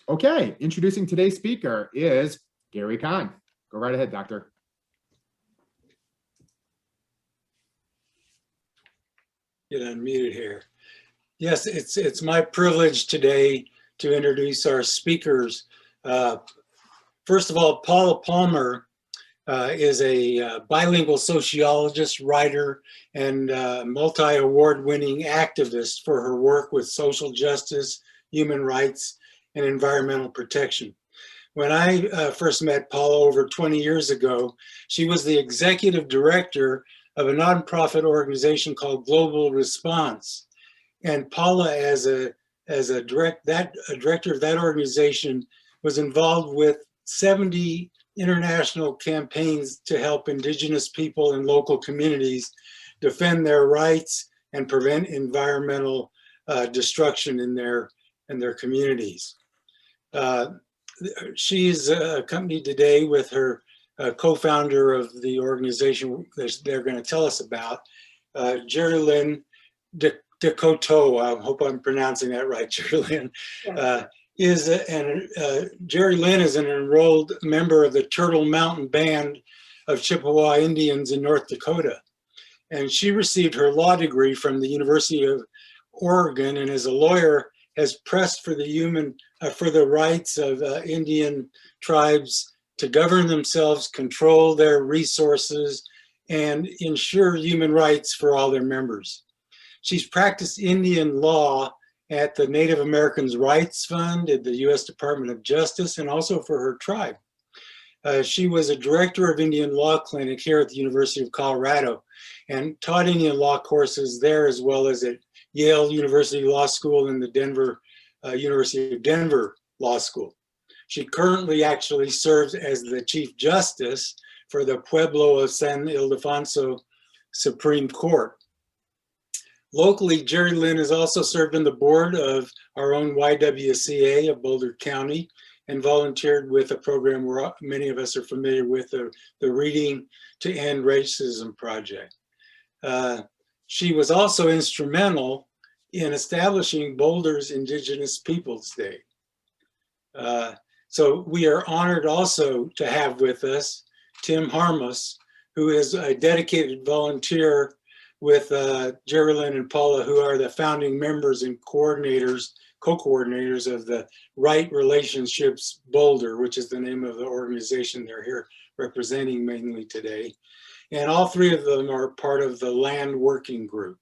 Okay, introducing today's speaker is Gary Kahn. Go right ahead, doctor. Get unmuted here. Yes, it's my privilege today to introduce our speakers. First of all, Paula Palmer is a bilingual sociologist, writer, and multi-award-winning activist for her work with social justice, human rights, and environmental protection. When I first met Paula over 20 years ago, she was the executive director of a nonprofit organization called Global Response. And Paula, as a director of that organization, was involved with 70 international campaigns to help Indigenous people and local communities defend their rights and prevent environmental destruction in their communities. She's accompanied today with her co-founder of the organization that they're going to tell us about, Jerilyn DeCoteau. I hope I'm pronouncing that right, Jerilyn. Yes. Jerilyn is an enrolled member of the Turtle Mountain Band of Chippewa Indians in North Dakota. And she received her law degree from the University of Oregon, and as a lawyer has pressed for the rights of Indian tribes to govern themselves, control their resources, and ensure human rights for all their members. She's practiced Indian law at the Native Americans Rights Fund at the U.S. Department of Justice, and also for her tribe. She was a director of Indian Law Clinic here at the University of Colorado and taught Indian law courses there, as well as at Yale University Law School and the University of Denver Law School. She currently actually serves as the Chief Justice for the Pueblo of San Ildefonso Supreme Court. Locally, Jerilyn has also served on the board of our own YWCA of Boulder County and volunteered with a program where many of us are familiar with, the Reading to End Racism Project. She was also instrumental in establishing Boulder's Indigenous Peoples Day. So we are honored also to have with us Tim Harmos, who is a dedicated volunteer with Jerilyn and Paula, who are the founding members and co-coordinators of the Right Relationships Boulder, which is the name of the organization they're here representing mainly today. And all three of them are part of the Land Working Group.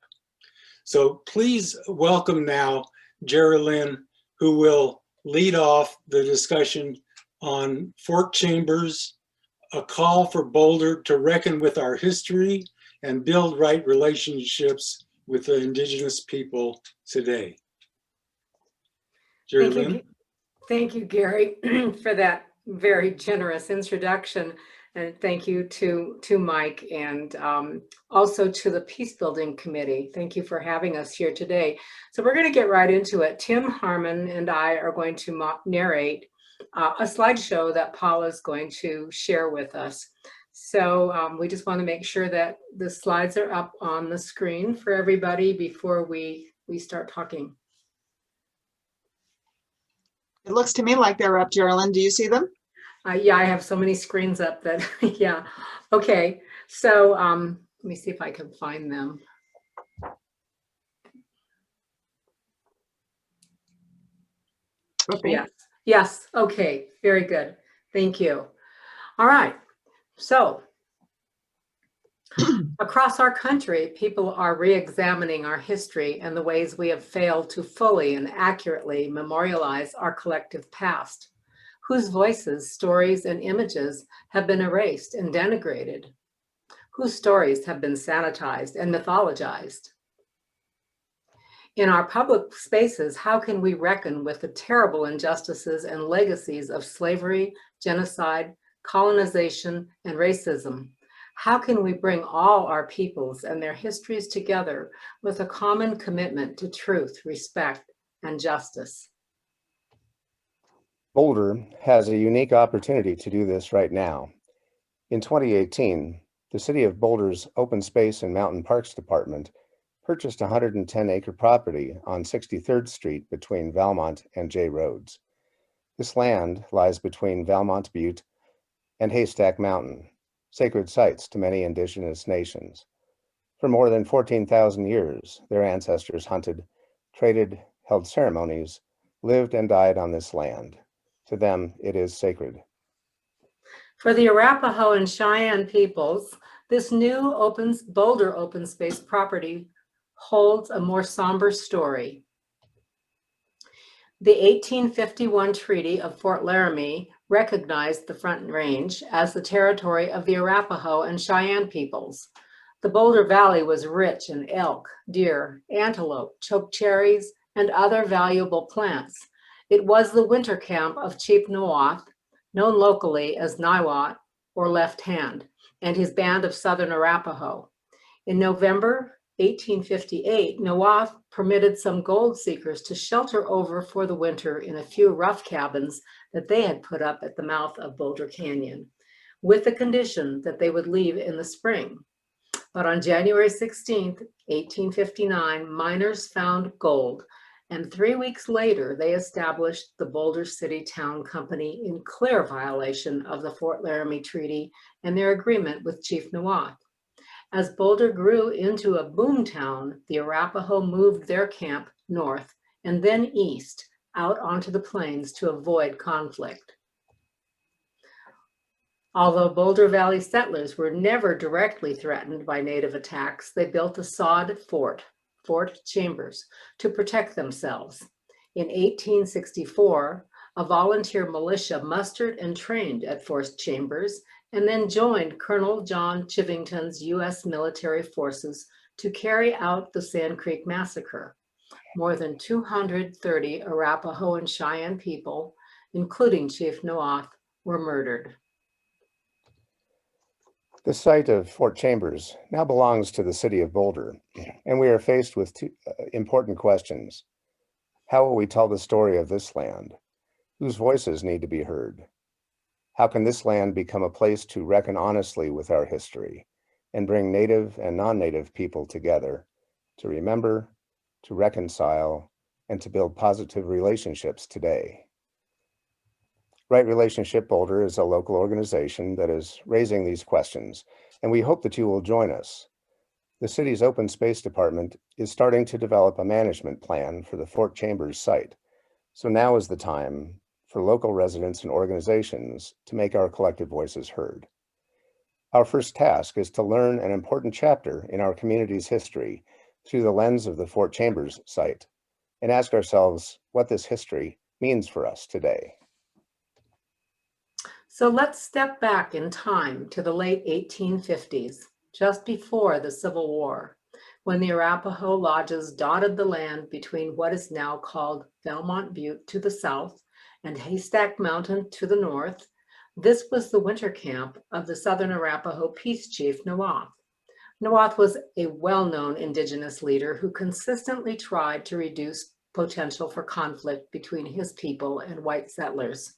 So please welcome now Jerilyn, who will lead off the discussion on Fort Chambers, a call for Boulder to reckon with our history and build right relationships with the Indigenous people today. Jerilyn. Thank you, Gary, for that very generous introduction. And thank you to Mike and also to the Peace Building Committee. Thank you for having us here today. So we're going to get right into it. Tim Harmon and I are going to narrate a slideshow that Paula is going to share with us. So we just want to make sure that the slides are up on the screen for everybody before we start talking. It looks to me like they're up, Jerilyn. Do you see them? Yeah, I have so many screens up that, yeah. Okay, so let me see if I can find them. Okay. Yes, okay, very good. Thank you. All right, so across our country, people are re-examining our history and the ways we have failed to fully and accurately memorialize our collective past, whose voices, stories, and images have been erased and denigrated, whose stories have been sanitized and mythologized. In our public spaces, how can we reckon with the terrible injustices and legacies of slavery, genocide, colonization, and racism? How can we bring all our peoples and their histories together with a common commitment to truth, respect, and justice? Boulder has a unique opportunity to do this right now. In 2018, the City of Boulder's Open Space and Mountain Parks Department purchased a 110-acre property on 63rd Street between Valmont and J Roads. This land lies between Valmont Butte and Haystack Mountain, sacred sites to many indigenous nations. For more than 14,000 years, their ancestors hunted, traded, held ceremonies, lived and died on this land. To them, it is sacred. For the Arapaho and Cheyenne peoples, this new Boulder open space property holds a more somber story. The 1851 Treaty of Fort Laramie recognized the Front Range as the territory of the Arapaho and Cheyenne peoples. The Boulder Valley was rich in elk, deer, antelope, chokecherries, and other valuable plants. It was the winter camp of Chief Nawath, known locally as Niwot or Left Hand, and his band of Southern Arapaho. In November 1858, Nawath permitted some gold seekers to shelter over for the winter in a few rough cabins that they had put up at the mouth of Boulder Canyon, with the condition that they would leave in the spring. But on January 16, 1859, miners found gold, and 3 weeks later, they established the Boulder City Town Company in clear violation of the Fort Laramie Treaty and their agreement with Chief Nawath. As Boulder grew into a boom town, the Arapaho moved their camp north and then east out onto the plains to avoid conflict. Although Boulder Valley settlers were never directly threatened by Native attacks, they built a sod fort, Fort Chambers, to protect themselves. In 1864, a volunteer militia mustered and trained at Fort Chambers and then joined Colonel John Chivington's U.S. military forces to carry out the Sand Creek Massacre. More than 230 Arapaho and Cheyenne people, including Chief Nawath, were murdered. The site of Fort Chambers now belongs to the city of Boulder, and we are faced with two important questions. How will we tell the story of this land? Whose voices need to be heard? How can this land become a place to reckon honestly with our history and bring Native and non-Native people together to remember, to reconcile, and to build positive relationships today? Right Relationship Boulder is a local organization that is raising these questions, and we hope that you will join us. The city's open space department is starting to develop a management plan for the Fort Chambers site. So now is the time for local residents and organizations to make our collective voices heard. Our first task is to learn an important chapter in our community's history through the lens of the Fort Chambers site and ask ourselves what this history means for us today. So let's step back in time to the late 1850s, just before the Civil War, when the Arapaho lodges dotted the land between what is now called Valmont Butte to the south and Haystack Mountain to the north. This was the winter camp of the Southern Arapaho Peace Chief Nawath. Nawath was a well-known Indigenous leader who consistently tried to reduce potential for conflict between his people and white settlers.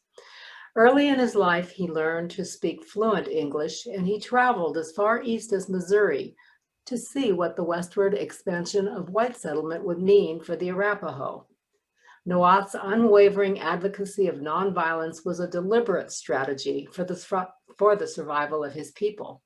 Early in his life, he learned to speak fluent English, and he traveled as far east as Missouri to see what the westward expansion of white settlement would mean for the Arapaho. Nawath's unwavering advocacy of nonviolence was a deliberate strategy for the survival of his people.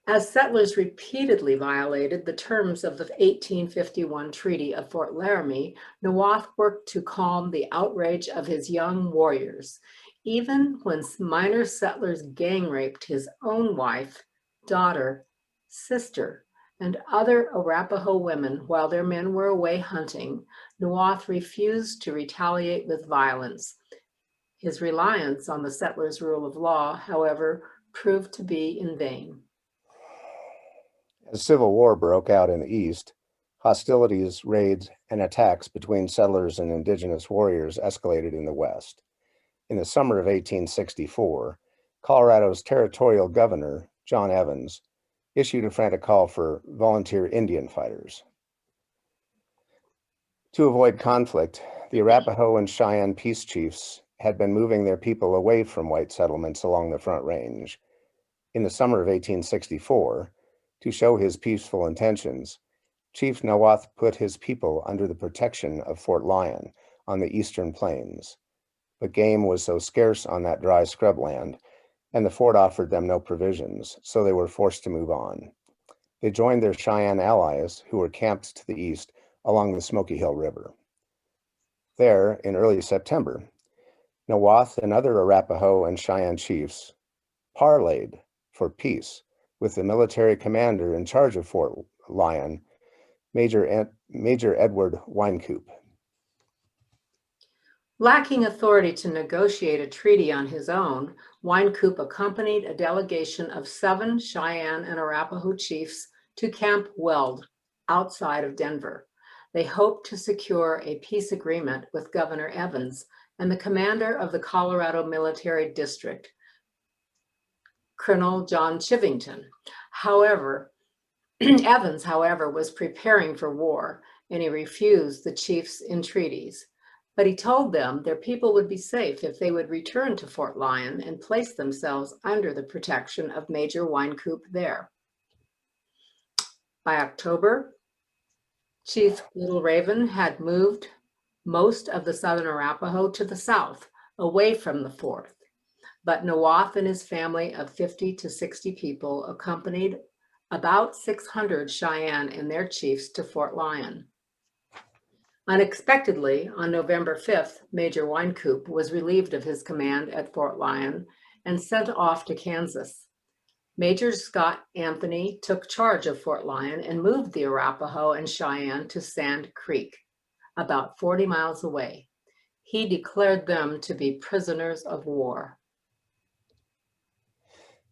As settlers repeatedly violated the terms of the 1851 Treaty of Fort Laramie, Nawath worked to calm the outrage of his young warriors, even when minor settlers gang raped his own wife, daughter, sister, and other Arapaho women while their men were away hunting. Nawath refused to retaliate with violence. His reliance on the settlers' rule of law, however, proved to be in vain. As civil war broke out in the east, hostilities, raids, and attacks between settlers and indigenous warriors escalated in the west. In the summer of 1864, Colorado's territorial governor, John Evans, issued a frantic call for volunteer Indian fighters. To avoid conflict, the Arapaho and Cheyenne peace chiefs had been moving their people away from white settlements along the Front Range. In the summer of 1864, to show his peaceful intentions, Chief Nawath put his people under the protection of Fort Lyon on the eastern plains, but game was so scarce on that dry scrubland, and the fort offered them no provisions, so they were forced to move on. They joined their Cheyenne allies, who were camped to the east along the Smoky Hill River. There, in early September, Nawath and other Arapaho and Cheyenne chiefs parleyed for peace with the military commander in charge of Fort Lyon, Major Edward Wynkoop. Lacking authority to negotiate a treaty on his own, Wynkoop accompanied a delegation of 7 Cheyenne and Arapaho chiefs to Camp Weld outside of Denver. They hoped to secure a peace agreement with Governor Evans and the commander of the Colorado Military District, Colonel John Chivington. However, Evans, was preparing for war, and he refused the chiefs' entreaties. But he told them their people would be safe if they would return to Fort Lyon and place themselves under the protection of Major Wynkoop there. By October, Chief Little Raven had moved most of the Southern Arapaho to the south, away from the fort. But Nawath and his family of 50 to 60 people accompanied about 600 Cheyenne and their chiefs to Fort Lyon. Unexpectedly, on November 5th, Major Wynkoop was relieved of his command at Fort Lyon and sent off to Kansas. Major Scott Anthony took charge of Fort Lyon and moved the Arapaho and Cheyenne to Sand Creek, about 40 miles away. He declared them to be prisoners of war.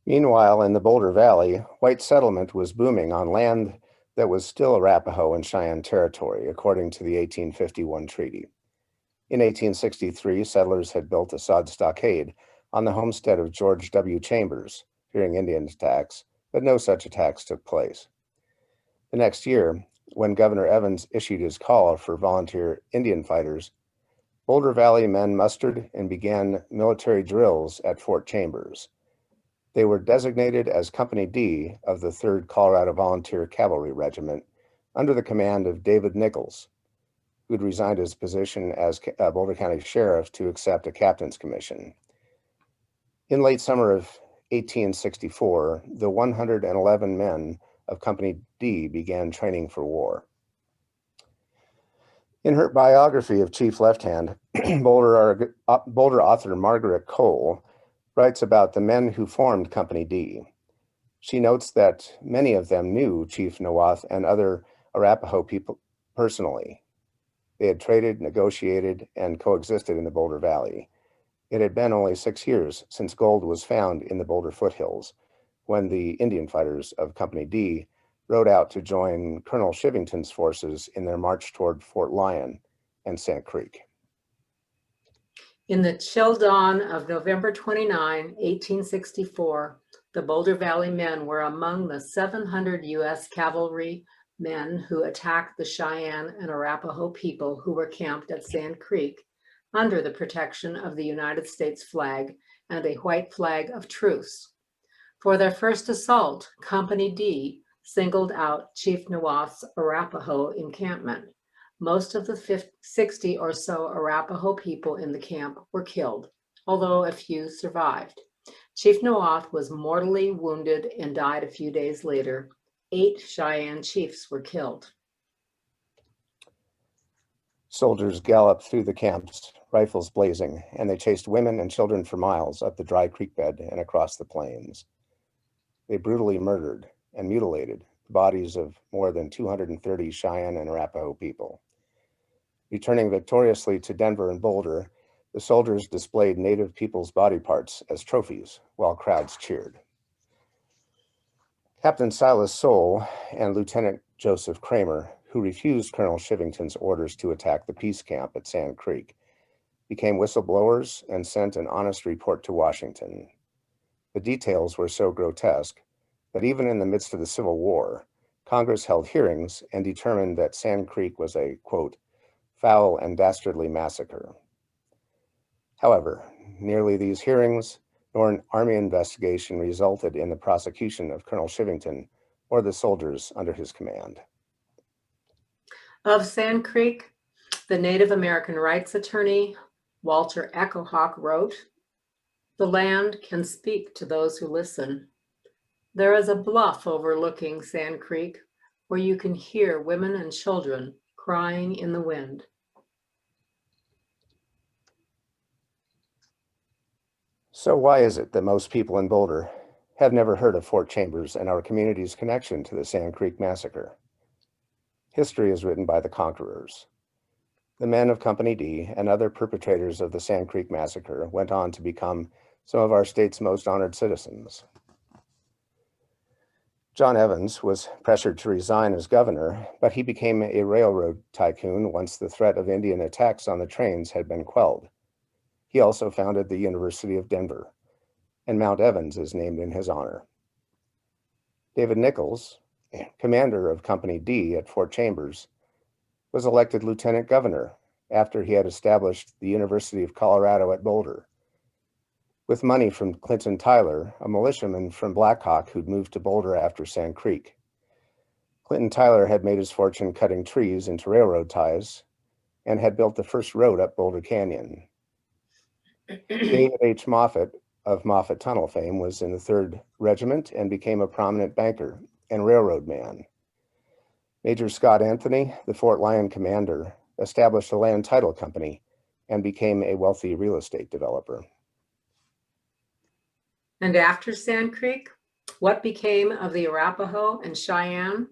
Meanwhile, in the Boulder Valley, white settlement was booming on land that was still Arapaho and Cheyenne territory, according to the 1851 treaty. In 1863, settlers had built a sod stockade on the homestead of George W. Chambers, fearing Indian attacks, but no such attacks took place. The next year, when Governor Evans issued his call for volunteer Indian fighters, Boulder Valley men mustered and began military drills at Fort Chambers. They were designated as Company D of the 3rd Colorado Volunteer Cavalry Regiment under the command of David Nichols, who'd resigned his position as Boulder County Sheriff to accept a captain's commission. In late summer of 1864, the 111 men of Company D began training for war. In her biography of Chief Left Hand, Boulder author Margaret Cole writes about the men who formed Company D. She notes that many of them knew Chief Nawath and other Arapaho people personally. They had traded, negotiated, and coexisted in the Boulder Valley. It had been only 6 years since gold was found in the Boulder foothills, when the Indian fighters of Company D rode out to join Colonel Chivington's forces in their march toward Fort Lyon and Sand Creek. In the chill dawn of November 29, 1864, the Boulder Valley men were among the 700 U.S. cavalry men who attacked the Cheyenne and Arapaho people who were camped at Sand Creek under the protection of the United States flag and a white flag of truce. For their first assault, Company D singled out Chief Nawath's Arapaho encampment. Most of the 60 or so Arapaho people in the camp were killed, although a few survived. Chief Nawath was mortally wounded and died a few days later. 8 Cheyenne chiefs were killed. Soldiers galloped through the camps, rifles blazing, and they chased women and children for miles up the dry creek bed and across the plains. They brutally murdered and mutilated the bodies of more than 230 Cheyenne and Arapaho people. Returning victoriously to Denver and Boulder, the soldiers displayed native people's body parts as trophies while crowds cheered. Captain Silas Soule and Lieutenant Joseph Kramer, who refused Colonel Chivington's orders to attack the peace camp at Sand Creek, became whistleblowers and sent an honest report to Washington. The details were so grotesque that even in the midst of the Civil War, Congress held hearings and determined that Sand Creek was a, quote, foul and dastardly massacre. However, neither these hearings nor an Army investigation resulted in the prosecution of Colonel Chivington or the soldiers under his command. Of Sand Creek, The Native American rights attorney, Walter Echohawk, wrote, "The land can speak to those who listen. There is a bluff overlooking Sand Creek where you can hear women and children crying in the wind." So why is it that most people in Boulder have never heard of Fort Chambers and our community's connection to the Sand Creek Massacre? History is written by the conquerors. The men of Company D and other perpetrators of the Sand Creek Massacre went on to become some of our state's most honored citizens. John Evans was pressured to resign as governor, but he became a railroad tycoon once the threat of Indian attacks on the trains had been quelled. He also founded the University of Denver, and Mount Evans is named in his honor. David Nichols, commander of Company D at Fort Chambers, was elected lieutenant governor after he had established the University of Colorado at Boulder. With money from Clinton Tyler, a militiaman from Black Hawk who'd moved to Boulder after Sand Creek. Clinton Tyler had made his fortune cutting trees into railroad ties and had built the first road up Boulder Canyon. David H. Moffett of Moffett Tunnel fame was in the 3rd Regiment and became a prominent banker and railroad man. Major Scott Anthony, the Fort Lyon commander, established a land title company and became a wealthy real estate developer. And after Sand Creek, what became of the Arapaho and Cheyenne?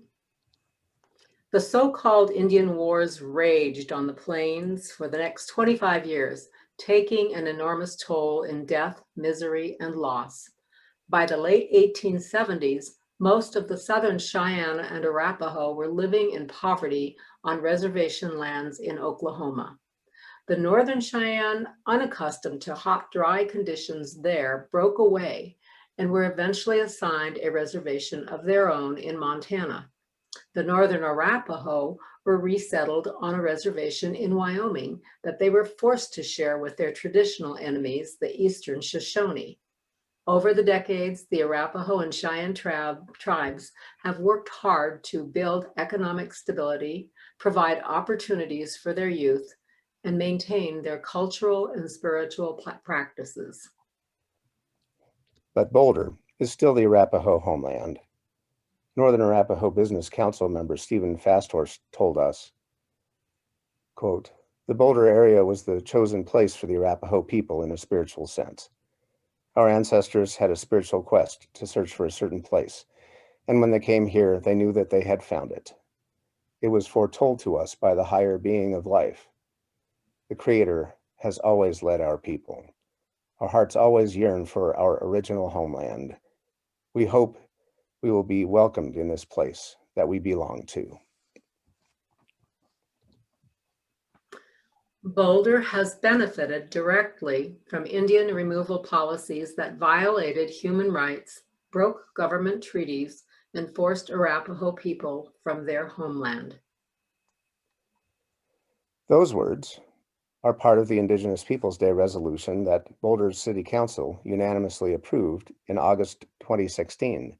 The so-called Indian Wars raged on the plains for the next 25 years, taking an enormous toll in death, misery, and loss. By the late 1870s, most of the Southern Cheyenne and Arapaho were living in poverty on reservation lands in Oklahoma. The Northern Cheyenne, unaccustomed to hot, dry conditions there, broke away and were eventually assigned a reservation of their own in Montana. The Northern Arapaho were resettled on a reservation in Wyoming that they were forced to share with their traditional enemies, the Eastern Shoshone. Over the decades, the Arapaho and Cheyenne tribes have worked hard to build economic stability, provide opportunities for their youth, and maintain their cultural and spiritual practices. But Boulder is still the Arapaho homeland. Northern Arapaho Business Council member Stephen Fasthorst told us, quote, "The Boulder area was the chosen place for the Arapaho people in a spiritual sense. Our ancestors had a spiritual quest to search for a certain place, and when they came here, they knew that they had found it. It was foretold to us by the higher being of life. The Creator has always led our people. Our hearts always yearn for our original homeland. We hope we will be welcomed in this place that we belong to." Boulder has benefited directly from Indian removal policies that violated human rights, broke government treaties, and forced Arapaho people from their homeland. Those words are part of the Indigenous Peoples Day resolution that Boulder's City Council unanimously approved in August 2016.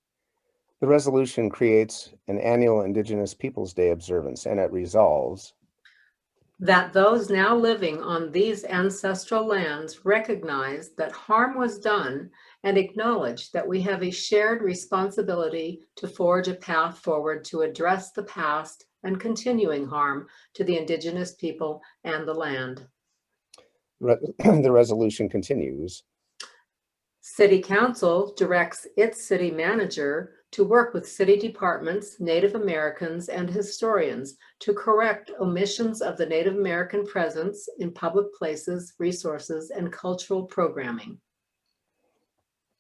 The resolution creates an annual Indigenous Peoples Day observance, and it resolves that those now living on these ancestral lands recognize that harm was done and acknowledge that we have a shared responsibility to forge a path forward to address the past and continuing harm to the Indigenous people and the land. the resolution continues. City Council directs its city manager to work with city departments, Native Americans, and historians to correct omissions of the Native American presence in public places, resources, and cultural programming.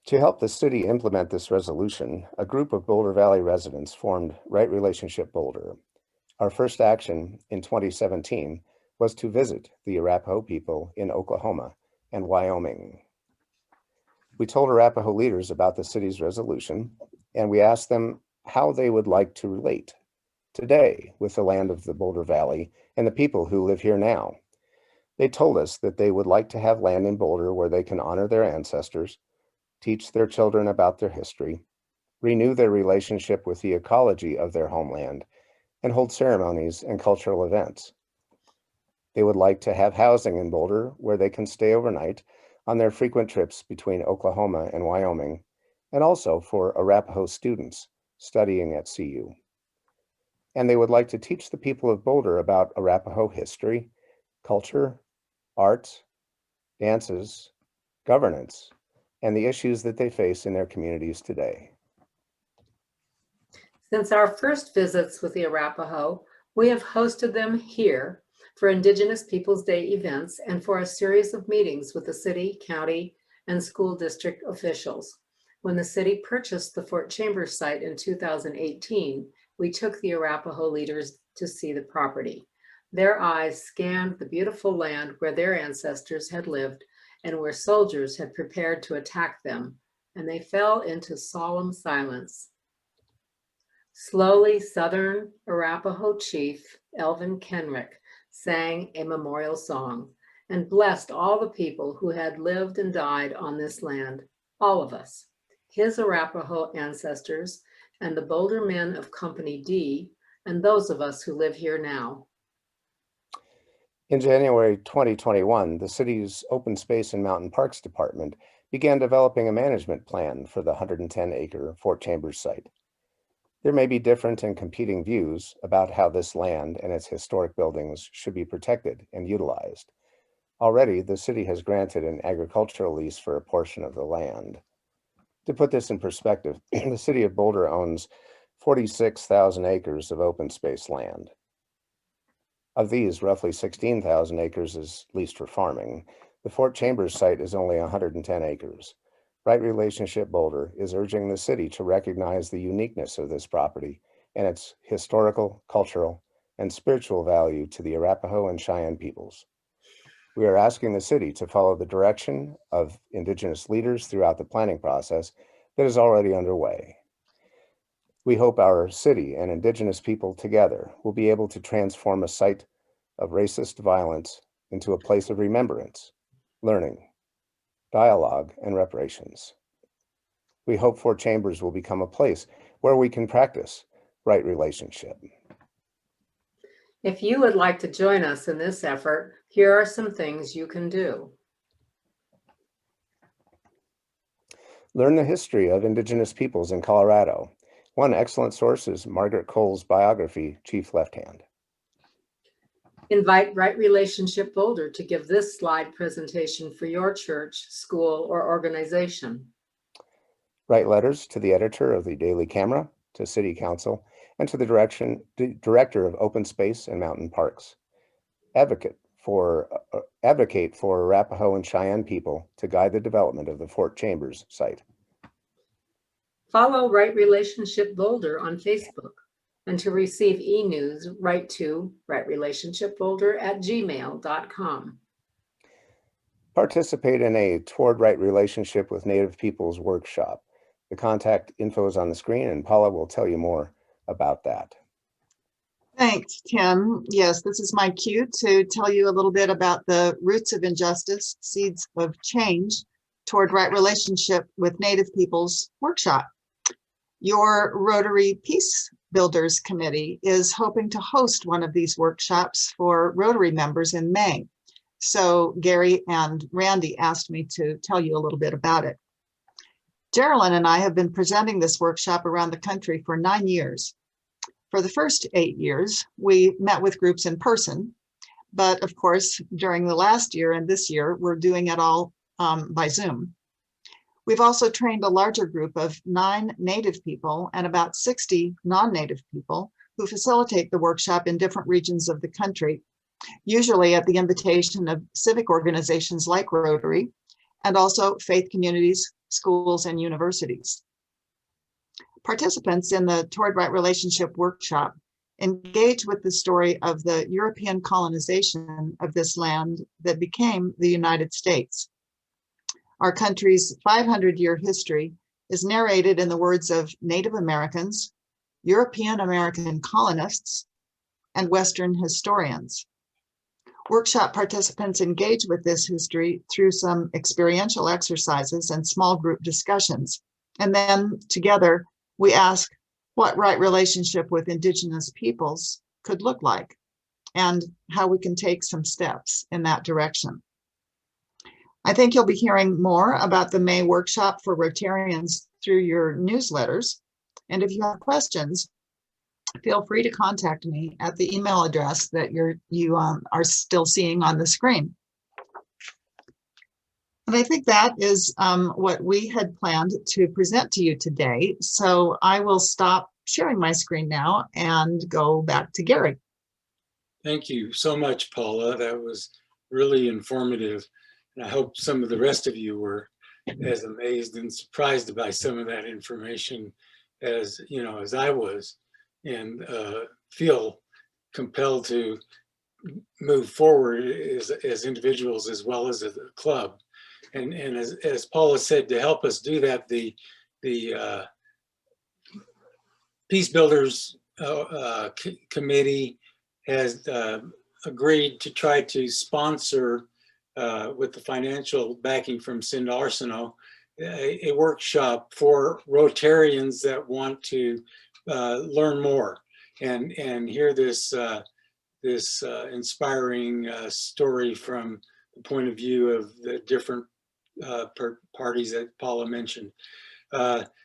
To help the city implement this resolution, a group of Boulder Valley residents formed Right Relationship Boulder. Our first action in 2017 was to visit the Arapaho people in Oklahoma and Wyoming. We told Arapaho leaders about the city's resolution, and we asked them how they would like to relate today with the land of the Boulder Valley and the people who live here now. They told us that they would like to have land in Boulder where they can honor their ancestors, teach their children about their history, renew their relationship with the ecology of their homeland, and hold ceremonies and cultural events. They would like to have housing in Boulder where they can stay overnight on their frequent trips between Oklahoma and Wyoming, and also for Arapaho students studying at CU. And they would like to teach the people of Boulder about Arapaho history, culture, art, dances, governance, and the issues that they face in their communities today. Since our first visits with the Arapaho, we have hosted them here for Indigenous Peoples Day events and for a series of meetings with the city, county, and school district officials. When the city purchased the Fort Chambers site in 2018, we took the Arapaho leaders to see the property. Their eyes scanned the beautiful land where their ancestors had lived and where soldiers had prepared to attack them, and they fell into solemn silence. Slowly, Southern Arapaho chief Elvin Kenrick sang a memorial song and blessed all the people who had lived and died on this land, all of us, his Arapaho ancestors and the Boulder men of Company D, and those of us who live here now. In January 2021, the city's Open Space and Mountain Parks Department began developing a management plan for the 110-acre Fort Chambers site. There may be different and competing views about how this land and its historic buildings should be protected and utilized. Already, the city has granted an agricultural lease for a portion of the land. To put this in perspective, the city of Boulder owns 46,000 acres of open space land. Of these, roughly 16,000 acres is leased for farming. The Fort Chambers site is only 110 acres. Right Relationship Boulder is urging the city to recognize the uniqueness of this property and its historical, cultural, and spiritual value to the Arapaho and Cheyenne peoples. We are asking the city to follow the direction of Indigenous leaders throughout the planning process that is already underway. We hope our city and Indigenous people together will be able to transform a site of racist violence into a place of remembrance, learning, dialogue, and reparations. We hope Fort Chambers will become a place where we can practice right relationship. If you would like to join us in this effort, here are some things you can do. Learn the history of Indigenous peoples in Colorado. One excellent source is Margaret Cole's biography, Chief Left Hand. Invite Right Relationship Boulder to give this slide presentation for your church, school, or organization. Write letters to the editor of the Daily Camera, to City Council, and to the Director of Open Space and Mountain Parks. Advocate for Arapaho and Cheyenne people to guide the development of the Fort Chambers site. Follow Right Relationship Boulder on Facebook, and to receive e-news, write to rightrelationshipboulder@gmail.com. Participate in a Toward Right Relationship with Native Peoples workshop. The contact info is on the screen, and Paula will tell you more about that. Thanks, Tim. Yes, this is my cue to tell you a little bit about the Roots of Injustice, Seeds of Change Toward Right Relationship with Native Peoples workshop. Your Rotary Peace Builders Committee is hoping to host one of these workshops for Rotary members in May. So Gary and Randy asked me to tell you a little bit about it. Jerilyn and I have been presenting this workshop around the country for 9 years. For the first 8 years, we met with groups in person, but of course, during the last year and this year, we're doing it all by Zoom. We've also trained a larger group of 9 Native people and about 60 non-Native people who facilitate the workshop in different regions of the country, usually at the invitation of civic organizations like Rotary, and also faith communities, schools, and universities. Participants in the Toward Right Relationship workshop engage with the story of the European colonization of this land that became the United States. Our country's 500-year history is narrated in the words of Native Americans, European American colonists, and Western historians. Workshop participants engage with this history through some experiential exercises and small group discussions. And then together, we ask what right relationship with Indigenous peoples could look like. and how we can take some steps in that direction. I think you'll be hearing more about the May workshop for Rotarians through your newsletters. And if you have questions, feel free to contact me at the email address that you are still seeing on the screen. And I think that is what we had planned to present to you today. So I will stop sharing my screen now and go back to Gary. Thank you so much, Paula. That was really informative. And I hope some of the rest of you were as amazed and surprised by some of that information as I was, and feel compelled to move forward as individuals as well as a club. And as Paula said, to help us do that, the Peace Builders Committee has agreed to try to sponsor, with the financial backing from Cinda Arsenault, a workshop for Rotarians that want to learn more and hear this inspiring story from the point of view of the different parties that Paula mentioned.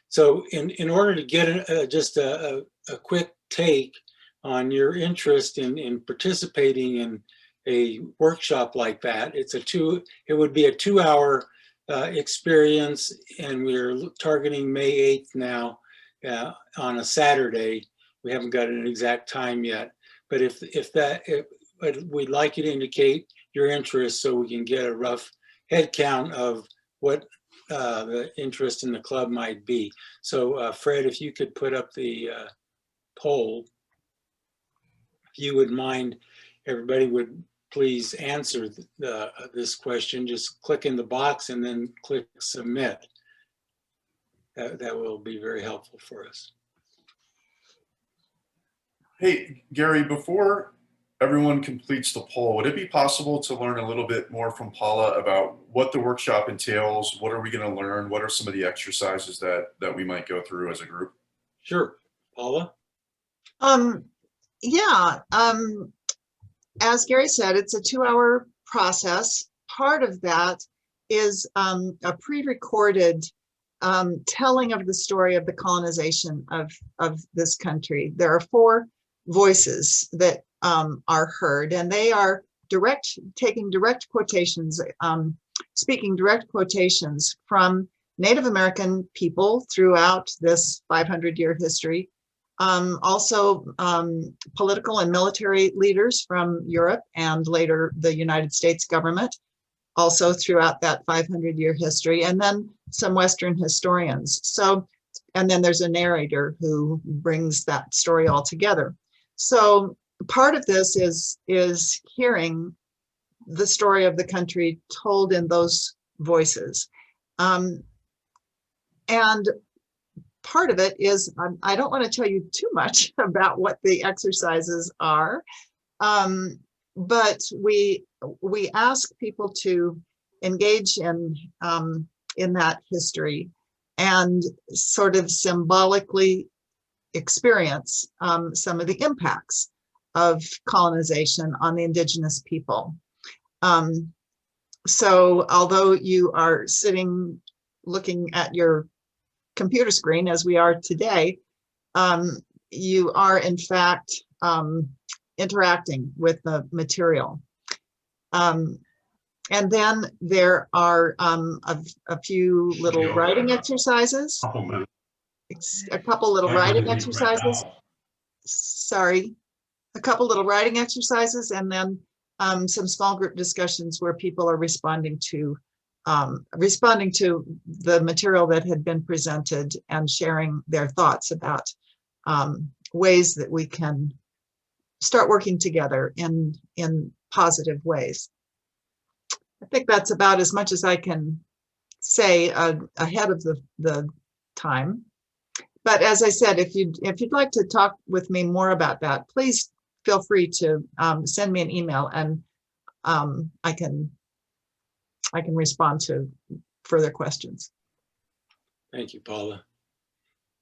So in order to get just a quick take on your interest in participating in a workshop like that, it would be a 2-hour experience, and we're targeting May 8th now on a Saturday. We haven't got an exact time yet, but we'd like you to indicate your interest so we can get a rough head count of what the interest in the club might be. So Fred, if you could put up the poll, if you would mind, everybody would please answer this question. Just click in the box and then click submit. That will be very helpful for us. Hey, Gary, before everyone completes the poll, would it be possible to learn a little bit more from Paula about what the workshop entails? What are we going to learn? What are some of the exercises that we might go through as a group? Sure. Paula? Yeah, as Gary said, it's a 2-hour process. Part of that is a pre-recorded telling of the story of the colonization of this country. There are 4 voices that are heard, and they are taking direct quotations, speaking direct quotations from Native American people throughout this 500-year history. Also political and military leaders from Europe and later the United States government, also throughout that 500-year history, and then some Western historians. So, and then there's a narrator who brings that story all together. So part of this is hearing the story of the country told in those voices. And part of it is, I don't want to tell you too much about what the exercises are, but we ask people to engage in that history and sort of symbolically experience some of the impacts of colonization on the Indigenous people. So although you are sitting looking at your computer screen as we are today, you are in fact interacting with the material. And then there are a few little writing exercises. A couple little writing exercises. Sorry, a couple little writing exercises, and then some small group discussions where people are responding to the material that had been presented and sharing their thoughts about ways that we can start working together in positive ways. I think that's about as much as I can say ahead of the time. But as I said, if you'd like to talk with me more about that, please feel free to send me an email, and I can respond to further questions. Thank you, Paula.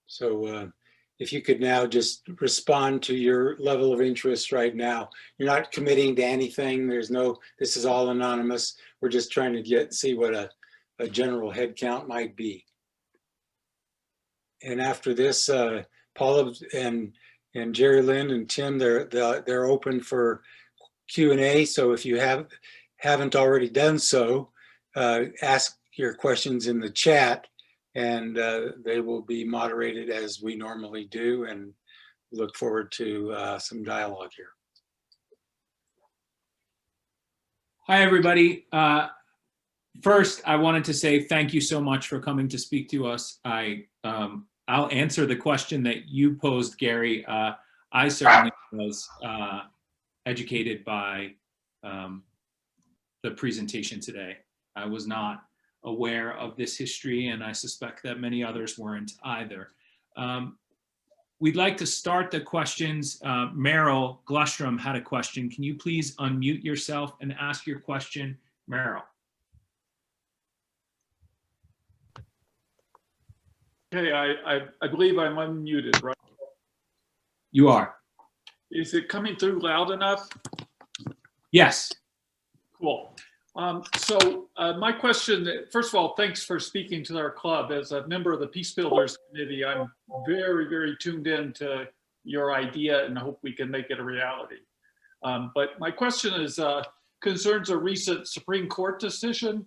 So if you could now just respond to your level of interest right now. You're not committing to anything. There's no, this is all anonymous. We're just trying to see what a general head count might be. And after this, Paula and Jerilyn and Tim, they're open for Q&A. So if you haven't already done so, ask your questions in the chat, and they will be moderated as we normally do, and look forward to some dialogue here. Hi, everybody. First, I wanted to say thank you so much for coming to speak to us. I'll answer the question that you posed, Gary. I certainly was educated by the presentation today. I was not aware of this history, and I suspect that many others weren't either. We'd like to start the questions. Meryl Glustrom had a question. Can you please unmute yourself and ask your question, Meryl? Okay, I believe I'm unmuted, right? You are. Is it coming through loud enough? Yes. Cool. My question, first of all, thanks for speaking to our club. As a member of the Peace Builders Committee, I'm very, very tuned in to your idea and hope we can make it a reality. But my question is concerns a recent Supreme Court decision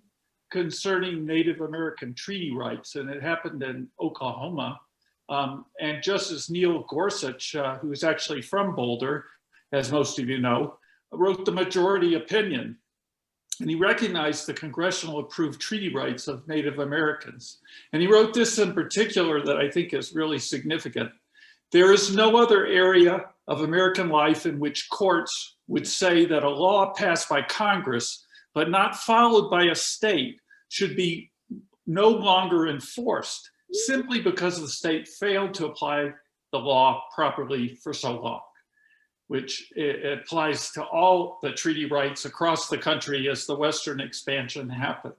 concerning Native American treaty rights, and it happened in Oklahoma. And Justice Neil Gorsuch, who is actually from Boulder, as most of you know, wrote the majority opinion. And he recognized the congressional approved treaty rights of Native Americans. And he wrote this in particular that I think is really significant. There is no other area of American life in which courts would say that a law passed by Congress, but not followed by a state, should be no longer enforced simply because the state failed to apply the law properly for so long, which it applies to all the treaty rights across the country as the Western expansion happened.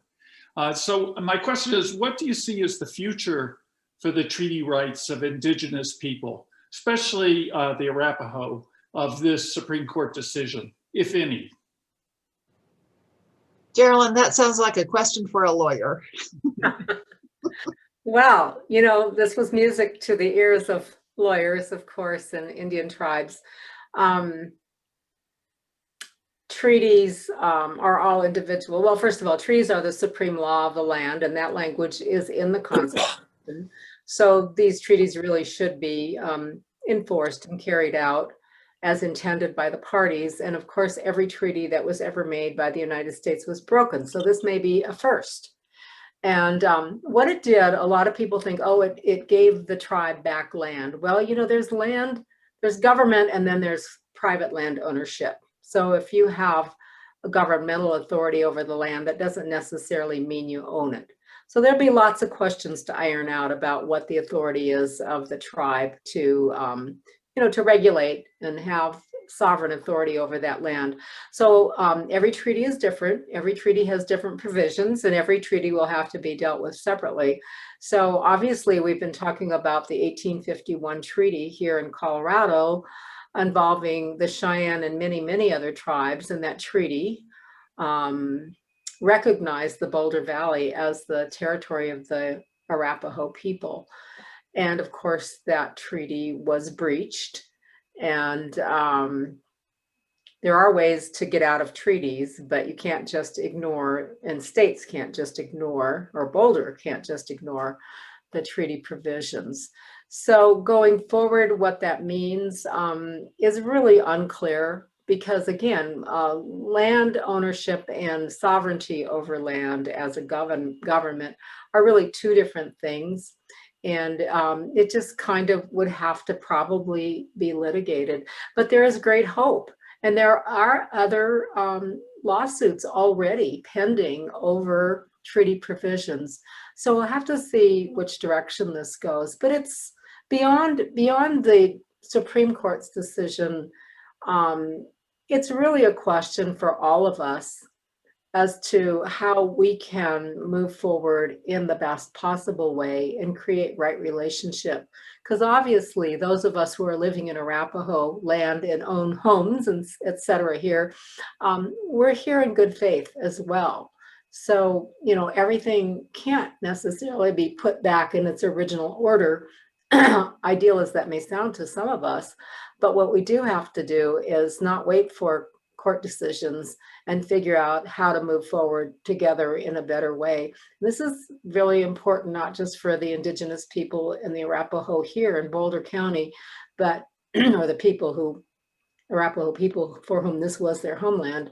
So my question is, what do you see as the future for the treaty rights of Indigenous people, especially the Arapaho, of this Supreme Court decision, if any? Jerilyn, that sounds like a question for a lawyer. Well, you know, this was music to the ears of lawyers, of course, and Indian tribes. Treaties are all individual. Well, first of all, treaties are the supreme law of the land, and that language is in the Constitution. So these treaties really should be enforced and carried out as intended by the parties. And of course, every treaty that was ever made by the United States was broken. So this may be a first. And what it did, a lot of people think, oh, it gave the tribe back land. Well, you know, there's land, there's government, and then there's private land ownership. So if you have a governmental authority over the land, that doesn't necessarily mean you own it. So there'll be lots of questions to iron out about what the authority is of the tribe to, you know, to regulate and have sovereign authority over that land. So every treaty is different. Every treaty has different provisions, and every treaty will have to be dealt with separately. So obviously, we've been talking about the 1851 treaty here in Colorado involving the Cheyenne and many, many other tribes, and that treaty recognized the Boulder Valley as the territory of the Arapaho people. And of course, that treaty was breached. And there are ways to get out of treaties, but you can't just ignore, and states can't just ignore, or Boulder can't just ignore the treaty provisions. So going forward, what that means is really unclear, because again, land ownership and sovereignty over land as a government are really two different things. And it just kind of would have to probably be litigated. But there is great hope. And there are other lawsuits already pending over treaty provisions. So we'll have to see which direction this goes. But it's beyond the Supreme Court's decision. It's really a question for all of us as to how we can move forward in the best possible way and create right relationship. Because obviously those of us who are living in Arapaho land and own homes and et cetera here, we're here in good faith as well. So, you know, everything can't necessarily be put back in its original order, ideal as that may sound to some of us. But what we do have to do is not wait for court decisions and figure out how to move forward together in a better way. This is really important, not just for the Indigenous people in the Arapaho here in Boulder County, but or the people who, Arapaho people for whom this was their homeland.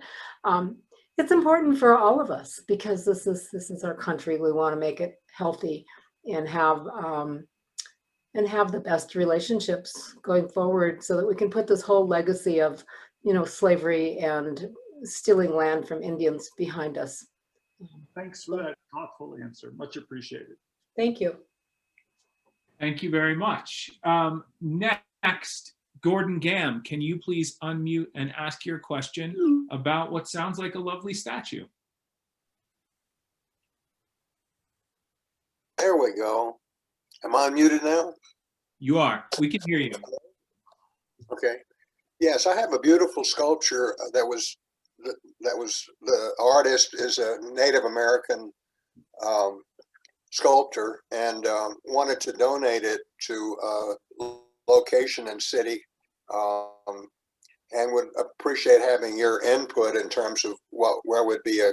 It's important for all of us because this is our country. We want to make it healthy and have the best relationships going forward so that we can put this whole legacy of, you know, slavery and stealing land from Indians behind us. Thanks for that thoughtful answer. Much appreciated. Thank you. Thank you very much. Next, Gordon Gam, can you please unmute and ask your question about what sounds like a lovely statue? There we go. Am I unmuted now? You are. We can hear you. Okay. Yes, I have a beautiful sculpture that was the artist is a Native American sculptor and wanted to donate it to a location and city and would appreciate having your input in terms of where would be an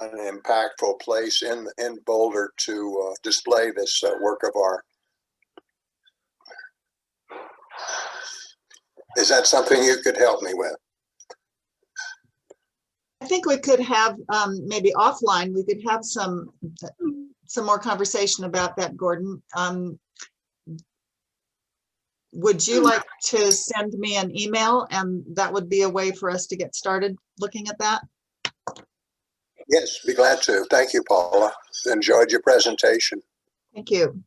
impactful place in Boulder to display this work of art. Is that something you could help me with? I think we could have, maybe offline, we could have some more conversation about that, Gordon. Would you like to send me an email and that would be a way for us to get started looking at that? Yes, be glad to. Thank you, Paula. Enjoyed your presentation. Thank you.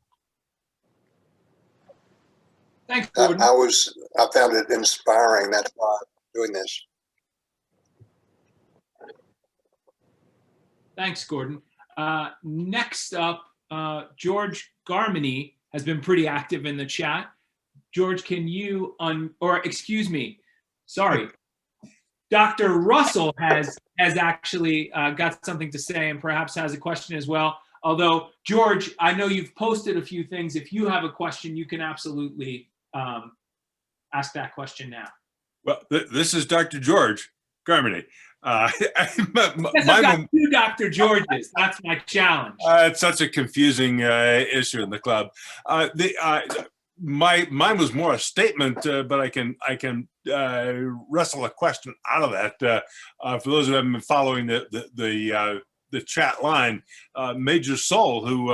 Thanks, Gordon. I found it inspiring. That's why I'm doing this. Thanks, Gordon. Next up, George Garmany has been pretty active in the chat. George, can you, excuse me, sorry. Dr. Russell has actually got something to say and perhaps has a question as well. Although, George, I know you've posted a few things. If you have a question, you can absolutely ask that question now. Well, this is Dr. George Garmany. I've got two Dr. Georges. That's my challenge. It's such a confusing issue in the club. Mine was more a statement, but I can wrestle a question out of that. For those who haven't been following the chat line, Major Soul, who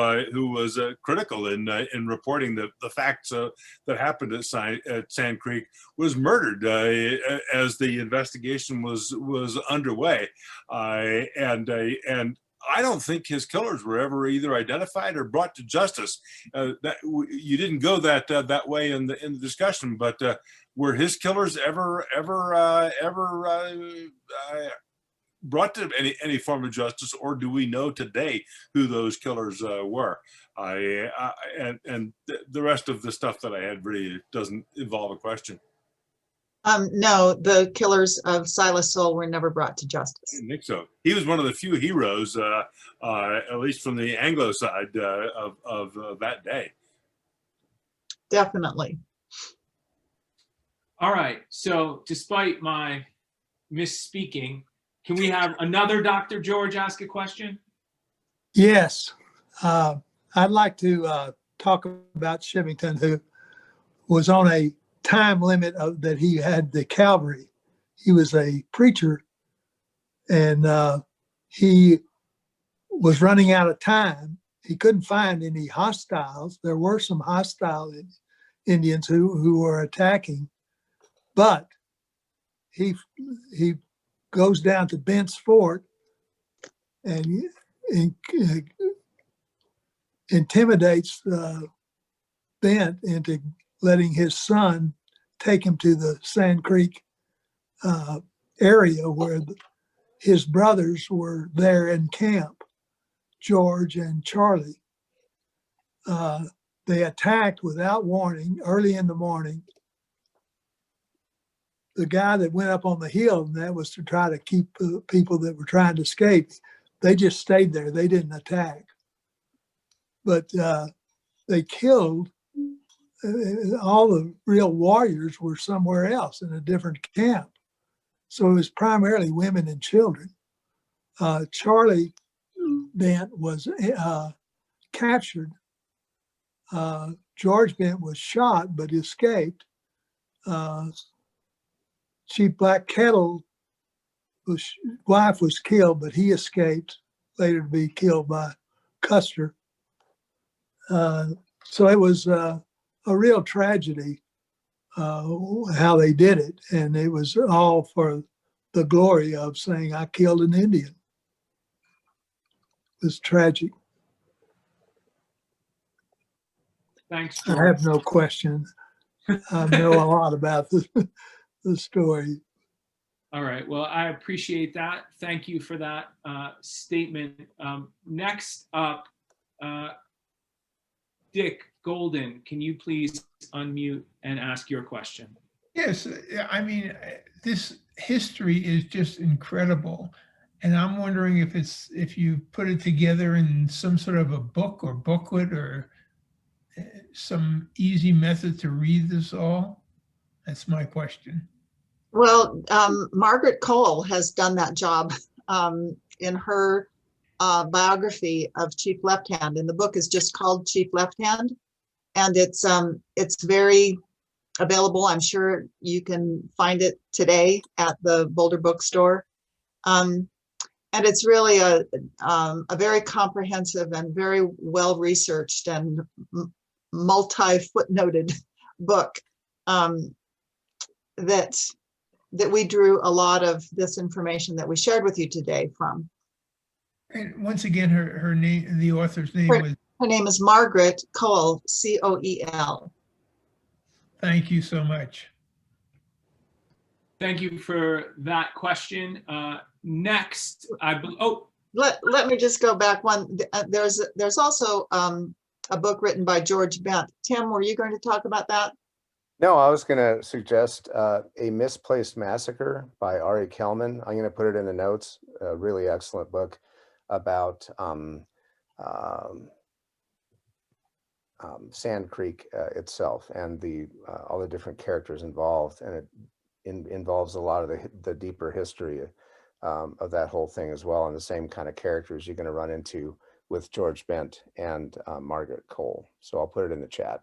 was critical in reporting the facts that happened at Sand Creek, was murdered as the investigation was underway, and I don't think his killers were ever either identified or brought to justice. That you didn't go that way in the discussion, but were his killers ever brought to any form of justice, or do we know today who those killers were? And the rest of the stuff that I had really doesn't involve a question. No, the killers of Silas Soul were never brought to justice. I didn't think so. He was one of the few heroes, at least from the Anglo side of that day. Definitely. All right. So despite my misspeaking, can we have another Dr. George ask a question? Yes. I'd like to talk about Shivington, who was on a time limit that he had the cavalry. He was a preacher and he was running out of time. He couldn't find any hostiles. There were some hostile Indians who were attacking, but he goes down to Bent's Fort and intimidates Bent into letting his son take him to the Sand Creek area where his brothers were there in camp, George and Charlie. They attacked without warning early in the morning. The guy that went up on the hill, and that was to try to keep people that were trying to escape, they just stayed there. They didn't attack. But they killed, all the real warriors were somewhere else in a different camp. So it was primarily women and children. Charlie Bent was captured. George Bent was shot but escaped. Chief Black Kettle's wife was killed, but he escaped, later to be killed by Custer. So it was a real tragedy how they did it. And it was all for the glory of saying, I killed an Indian. It was tragic. Thanks, I George. have no question. I know a lot about the story. All right. Well, I appreciate that. Thank you for that statement. Next up, Dick Golden, can you please unmute and ask your question? Yes, I mean, this history is just incredible. And I'm wondering if you put it together in some sort of a book or booklet or some easy method to read this all. That's my question. Well, Margaret Cole has done that job in her biography of Chief Left Hand, and the book is just called Chief Left Hand, and it's very available. I'm sure you can find it today at the Boulder bookstore, and it's really a very comprehensive and very well researched and multi-footnoted book that we drew a lot of this information that we shared with you today from. And once again, her name, the author's name was? Her name is Margaret Cole, C-O-E-L. Thank you so much. Thank you for that question. Next, Let me just go back one. There's also a book written by George Bent. Tim, were you going to talk about that? No, I was going to suggest A Misplaced Massacre by Ari Kelman. I'm going to put it in the notes. A really excellent book about Sand Creek itself and all the different characters involved, and it involves a lot of the deeper history of that whole thing as well, and the same kind of characters you're going to run into with George Bent and Margaret Cole. So I'll put it in the chat.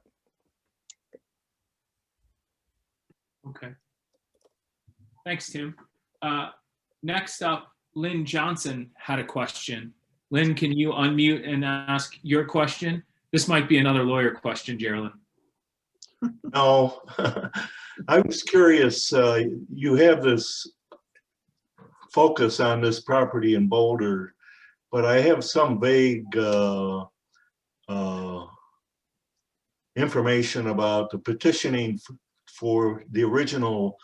Okay. Thanks, Tim. Next up, Lynn Johnson had a question. Lynn, can you unmute and ask your question? This might be another lawyer question, Jerilyn. No, I was curious. You have this focus on this property in Boulder, but I have some vague information about the petitioning for the original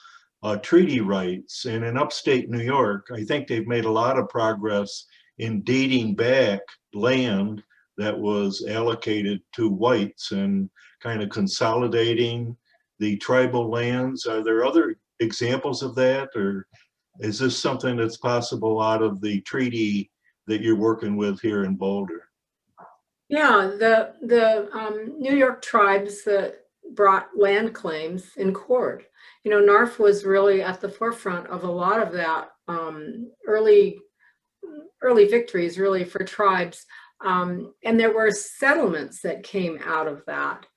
treaty rights. And in upstate New York, I think they've made a lot of progress in dating back land that was allocated to whites and kind of consolidating the tribal lands. Are there other examples of that, or is this something that's possible out of the treaty that you're working with here in Boulder? Yeah, the New York tribes that brought land claims in court. You know, NARF was really at the forefront of a lot of that early victories really for tribes. And there were settlements that came out of that.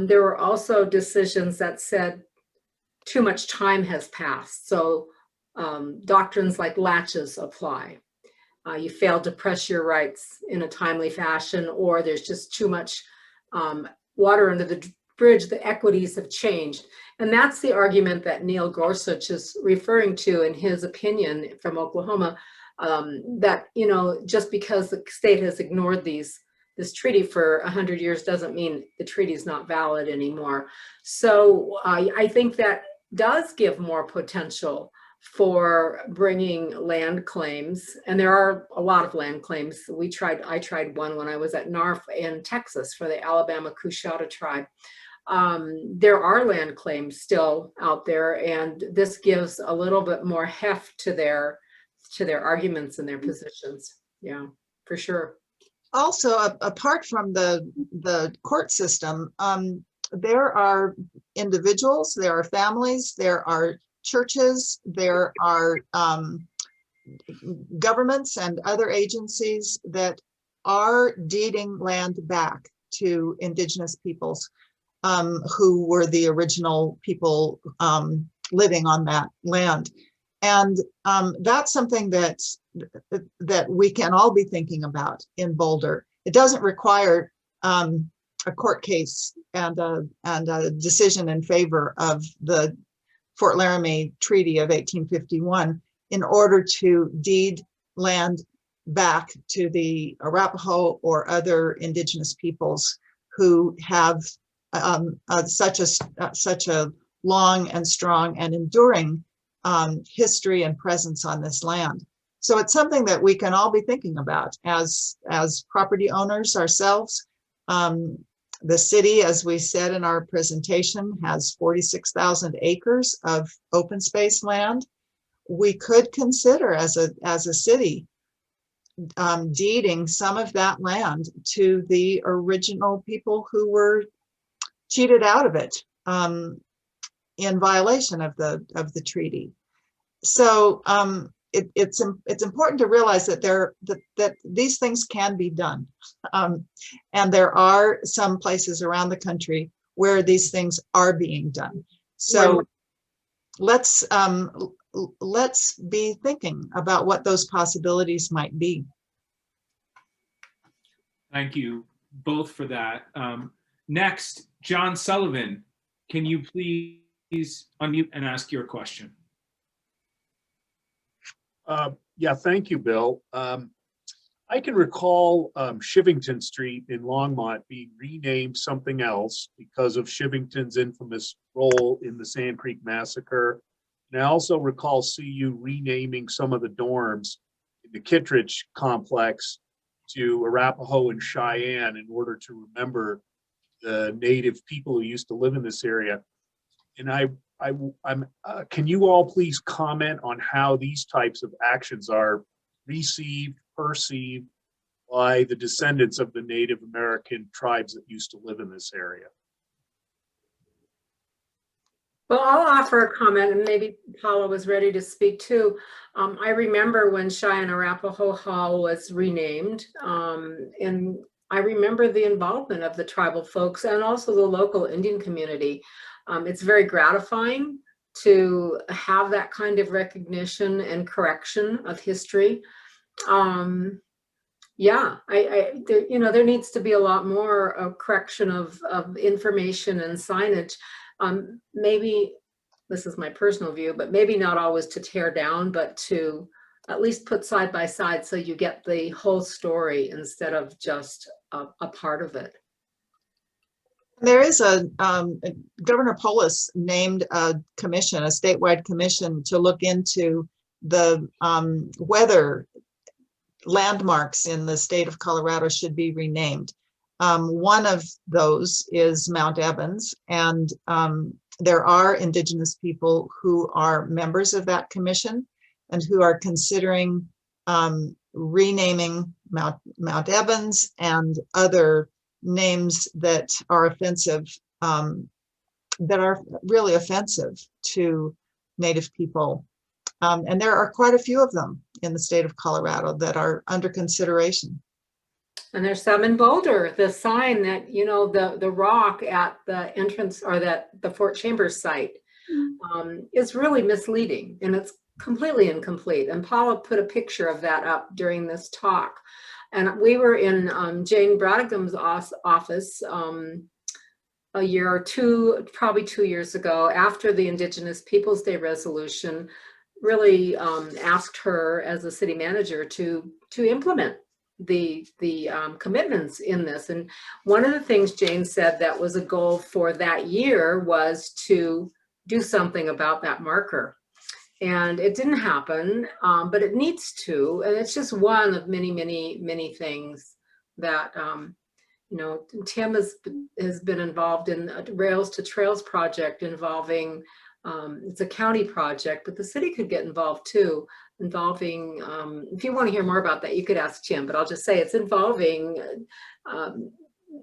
There were also decisions that said too much time has passed. So doctrines like laches apply. You failed to press your rights in a timely fashion, or there's just too much water under the bridge, the equities have changed. And that's the argument that Neil Gorsuch is referring to in his opinion from Oklahoma, that, you know, just because the state has ignored this treaty for 100 years doesn't mean the treaty is not valid anymore. So I think that does give more potential for bringing land claims, and there are a lot of land claims. I tried one when I was at NARF in Texas for the Alabama Coushatta tribe. There are land claims still out there, and this gives a little bit more heft to their arguments and their positions. Yeah, for sure. Also, apart from the court system, there are individuals, there are families, there are churches, there are governments and other agencies that are deeding land back to Indigenous peoples who were the original people living on that land. And that's something that we can all be thinking about in Boulder. It doesn't require a court case and a decision in favor of the Fort Laramie Treaty of 1851 in order to deed land back to the Arapaho or other Indigenous peoples who have such a long and strong and enduring history and presence on this land. So it's something that we can all be thinking about as property owners ourselves. The city, as we said in our presentation, has 46,000 acres of open space land. We could consider as a city deeding some of that land to the original people who were cheated out of it in violation of the treaty. So it's important to realize that that these things can be done, and there are some places around the country where these things are being done. So let's be thinking about what those possibilities might be. Thank you both for that. Next, John Sullivan, can you please unmute and ask your question? Yeah, thank you, Bill. I can recall Shivington Street in Longmont being renamed something else because of Shivington's infamous role in the Sand Creek Massacre. And I also recall CU renaming some of the dorms in the Kittredge complex to Arapaho and Cheyenne in order to remember the native people who used to live in this area. And can you all please comment on how these types of actions are received, perceived by the descendants of the Native American tribes that used to live in this area? Well, I'll offer a comment, and maybe Paula was ready to speak too. I remember when Cheyenne Arapaho Hall was renamed, and I remember the involvement of the tribal folks and also the local Indian community. It's very gratifying to have that kind of recognition and correction of history. Yeah, there needs to be a lot more correction of information and signage. Maybe, this is my personal view, but maybe not always to tear down, but to at least put side by side so you get the whole story instead of just a part of it. There is Governor Polis named a commission, a statewide commission, to look into the whether landmarks in the state of Colorado should be renamed. One of those is Mount Evans, and there are Indigenous people who are members of that commission and who are considering renaming Mount Evans and other names that are offensive, that are really offensive to Native people. And there are quite a few of them in the state of Colorado that are under consideration. And there's some in Boulder. The sign that, the rock at the entrance, or that the Fort Chambers site, is really misleading, and it's completely incomplete. And Paula put a picture of that up during this talk. And we were in Jane Bradingham's office a year or two, probably 2 years ago, after the Indigenous Peoples Day resolution, really asked her as a city manager to implement the commitments in this. And one of the things Jane said that was a goal for that year was to do something about that marker. And it didn't happen, but it needs to. And it's just one of many, many, many things that, you know, Tim has been involved in a Rails to Trails project involving, it's a county project, but the city could get involved too, involving, if you want to hear more about that, you could ask Tim, but I'll just say it's involving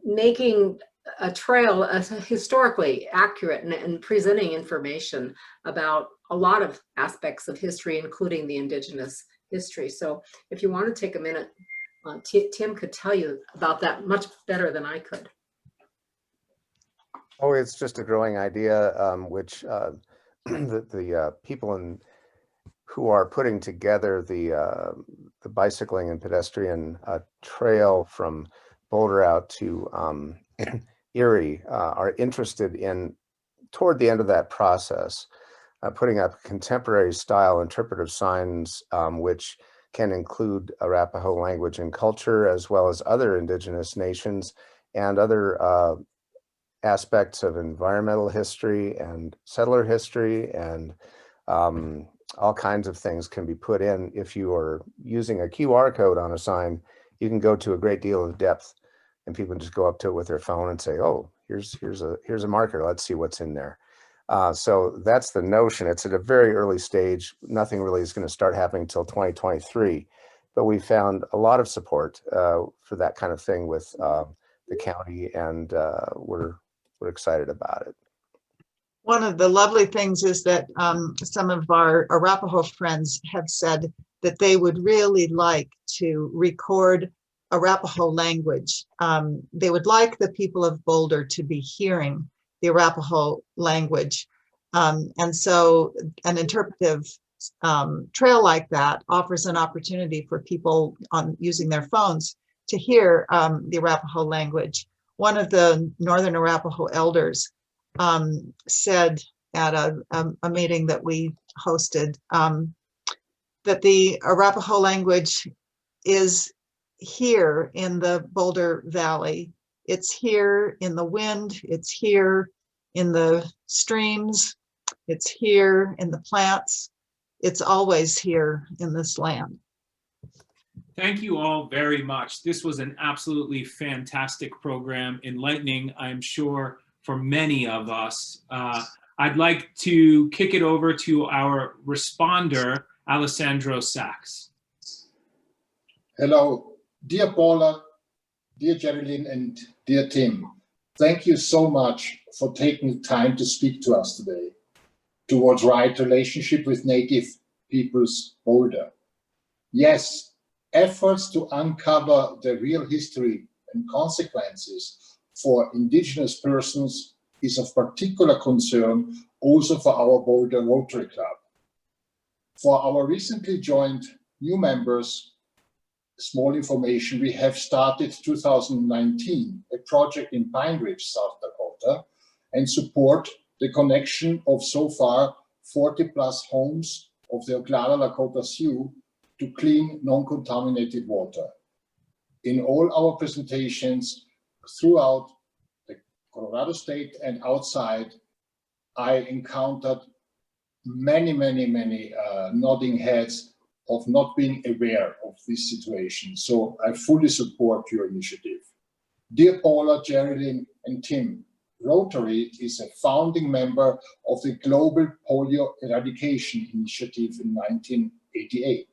making a trail as historically accurate and presenting information about a lot of aspects of history, including the Indigenous history. So if you want to take a minute, Tim could tell you about that much better than I could. Oh, it's just a growing idea, which the people who are putting together the bicycling and pedestrian trail from Boulder out to Erie are interested in, toward the end of that process, putting up contemporary style interpretive signs, which can include Arapaho language and culture, as well as other Indigenous nations and other aspects of environmental history and settler history, and all kinds of things can be put in. If you are using a QR code on a sign, you can go to a great deal of depth, and people can just go up to it with their phone and say, oh, here's a marker, let's see what's in there. So that's the notion. It's at a very early stage. Nothing really is going to start happening until 2023, but we found a lot of support for that kind of thing with the county, and we're excited about it. One of the lovely things is that some of our Arapaho friends have said that they would really like to record Arapaho language. They would like the people of Boulder to be hearing the Arapaho language. And so an interpretive trail like that offers an opportunity for people using their phones to hear the Arapaho language. One of the Northern Arapaho elders said at a meeting that we hosted that the Arapaho language is here in the Boulder Valley. It's here in the wind, it's here in the streams, it's here in the plants. It's always here in this land. Thank you all very much. This was an absolutely fantastic program, enlightening, I'm sure, for many of us. I'd like to kick it over to our responder, Alessandro Sachs. Hello, dear Paula, dear Jerilyn, and dear Tim. Thank you so much for taking the time to speak to us today towards right relationship with Native peoples Boulder. Yes, efforts to uncover the real history and consequences for Indigenous persons is of particular concern also for our Boulder Rotary Club. For our recently joined new members, small information, we have started 2019 a project in Pine Ridge, South Dakota, and support the connection of so far 40+ homes of the Oglala Lakota Sioux to clean, non-contaminated water. In all our presentations throughout the Colorado State and outside, I encountered many nodding heads of not being aware of this situation. So I fully support your initiative. Dear Paula, Jerilyn, and Tim, Rotary is a founding member of the Global Polio Eradication Initiative in 1988.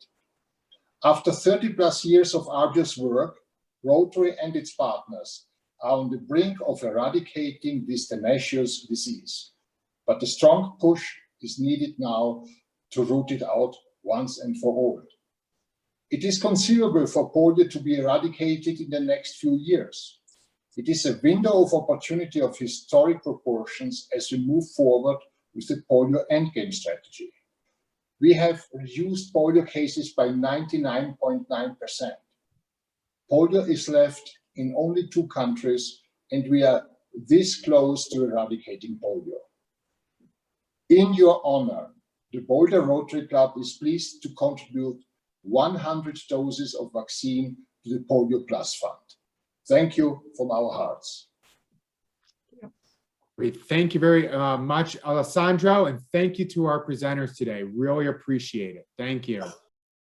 After 30+ years of arduous work, Rotary and its partners are on the brink of eradicating this tenacious disease. But a strong push is needed now to root it out once and for all. It is conceivable for polio to be eradicated in the next few years. It is a window of opportunity of historic proportions as we move forward with the polio endgame strategy. We have reduced polio cases by 99.9%. Polio is left in only 2 countries, and we are this close to eradicating polio. In your honor, the Boulder Rotary Club is pleased to contribute 100 doses of vaccine to the Polio Plus Fund. Thank you from our hearts. Great. Thank you very much, Alessandro, and thank you to our presenters today. Really appreciate it. Thank you.